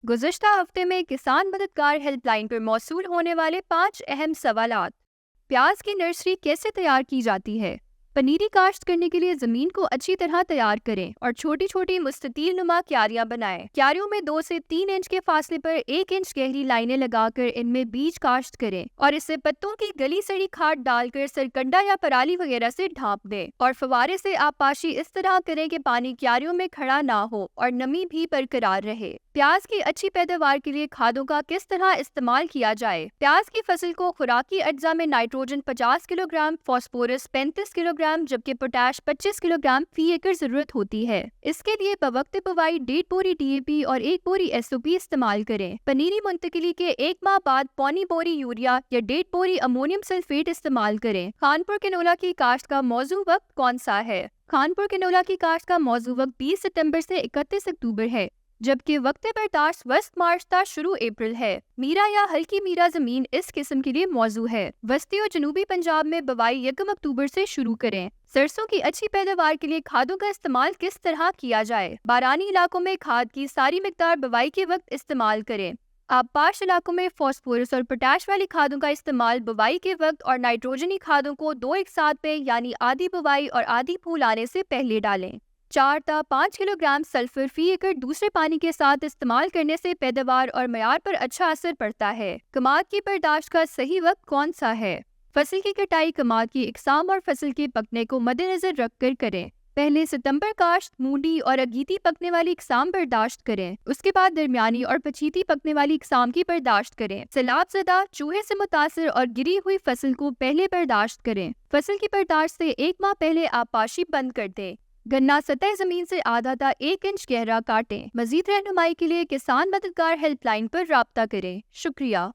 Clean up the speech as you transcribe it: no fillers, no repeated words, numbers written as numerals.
गुज़श्ता हफ्ते में किसान मददगार हेल्पलाइन पर मौसूल होने वाले 5 अहम सवालात। प्याज की नर्सरी कैसे तैयार की जाती है? पनीरी काश्त करने के लिए जमीन को अच्छी तरह तैयार करें और छोटी छोटी मुस्ततील नुमा क्यारियां बनाएं। क्यारियों में 2 से 3 इंच के फासले पर 1 इंच गहरी लाइनें लगाकर इनमें बीज काश्त करें और इसे पत्तों की गली सड़ी खाद डालकर सरकंडा या पराली वगैरह से ढांप दें और फवारे से आबपाशी इस तरह करें कि पानी क्यारियों में खड़ा ना हो और नमी भी बरकरार रहे। प्याज की अच्छी पैदावार के लिए खादों का किस तरह इस्तेमाल किया जाए? प्याज की फसल को खुराकी अज्जा में नाइट्रोजन 50 किलोग्राम, फास्फोरस 35 किलोग्राम जबकि पोटाश 25 किलोग्राम फी एकड़ जरूरत होती है। इसके लिए बवक्त बुवाई 1.5 बोरी DAP और 1 बोरी SOP इस्तेमाल करें। पनीरी मुंतकिली के 1 माह बाद पौनी बोरी यूरिया या 1.5 बोरी अमोनियम सल्फेट इस्तेमाल करें। खानपुर कैनोला की काश्त का मौजू वक्त कौन सा है? खानपुर कैनोला की काश्त का मौजू वक्त 20 सितंबर से 31 अक्टूबर है, जबकि वक्त बर्दाश्त वस्त मार्च था शुरू अप्रैल है। मीरा या हल्की मीरा जमीन इस किस्म के लिए मौजू है। वस्ती और जनूबी पंजाब में बवाई 1 अक्टूबर से शुरू करें। सरसों की अच्छी पैदावार के लिए खादों का इस्तेमाल किस तरह किया जाए? बारानी इलाकों में खाद की सारी मिकदार बवाई के वक्त इस्तेमाल करें। आबपाश इलाकों में फास्फोरस और पोटाश वाली खादों का इस्तेमाल बुवाई के वक्त और नाइट्रोजनी खादों को 2 एक साथ में यानी आधी बुवाई और आधी फूल आने से पहले डालें। 4 ता 5 किलोग्राम सल्फर फी एकड़ दूसरे पानी के साथ इस्तेमाल करने से पैदावार और मयार पर अच्छा असर पड़ता है। कमाद की बर्दाश्त का सही वक्त कौन सा है? फसल की कटाई कमाद की इकसाम और फसल के पकने को मद्देनजर रखकर करें। पहले सितंबर काश्त मूंडी और अगीती पकने वाली इकसाम बर्दाश्त करें। उसके बाद दरमियानी और पचीती पकने वाली इकसाम की बर्दाश्त करें। सैलाबज़दा, चूहे से मुतासिर और गिरी हुई फसल को पहले बर्दाश्त करें। फसल की बर्दाश्त से 1 माह पहले आबपाशी बंद कर दें। गन्ना सतह जमीन से आधा ता 1 इंच गहरा काटें। मजीद रहनुमाई के लिए किसान मददगार हेल्पलाइन पर राब्ता करें। शुक्रिया।